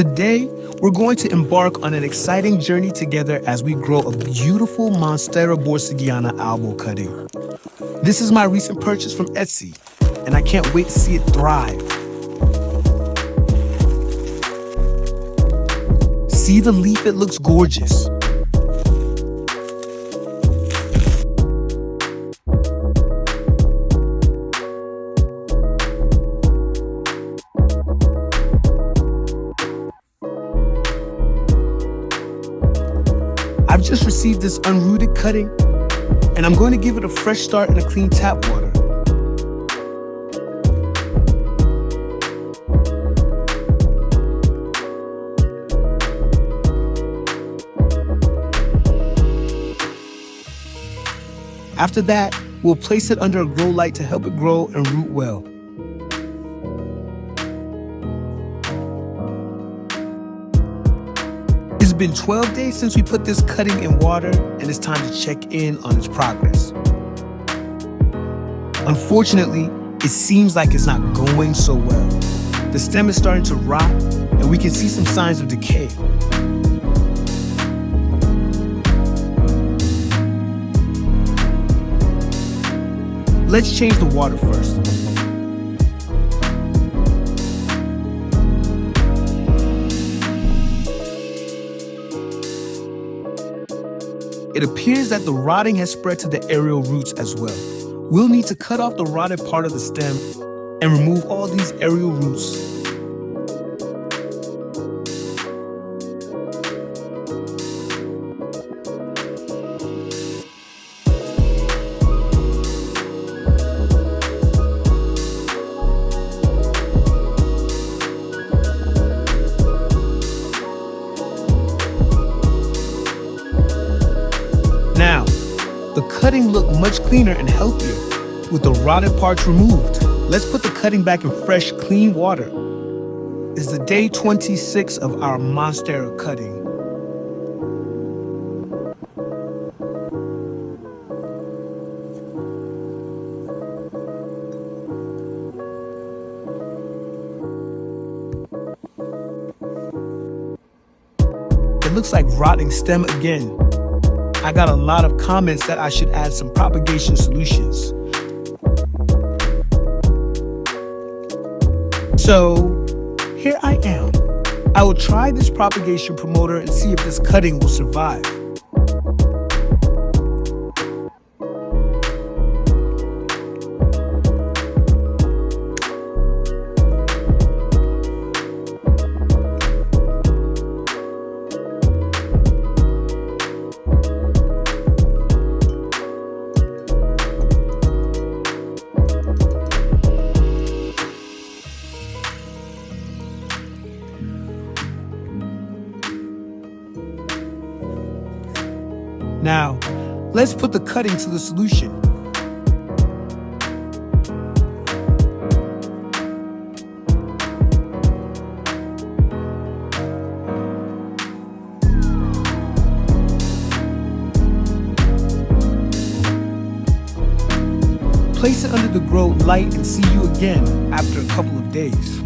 Today, we're going to embark on an exciting journey together as we grow a beautiful Monstera borsigiana Albo cutting. This is my recent purchase from Etsy, and I can't wait to see it thrive. See the leaf, it looks gorgeous. I've just received this unrooted cutting, and I'm going to give it a fresh start in a clean tap water. After that, we'll place it under a grow light to help it grow and root well. It's been 12 days since we put this cutting in water, and it's time to check in on its progress. Unfortunately, it seems like it's not going so well. The stem is starting to rot, and we can see some signs of decay. Let's change the water first. It appears that the rotting has spread to the aerial roots as well. We'll need to cut off the rotted part of the stem and remove all these aerial roots. Now, the cutting looked much cleaner and healthier with the rotted parts removed. Let's put the cutting back in fresh, clean water. It's the day 26 of our Monstera cutting. It looks like rotting stem again. I got a lot of comments that I should add some propagation solutions. So here I am. I will try this propagation promoter and see if this cutting will survive. Now, let's put the cutting to the solution. Place it under the grow light and see you again after a couple of days.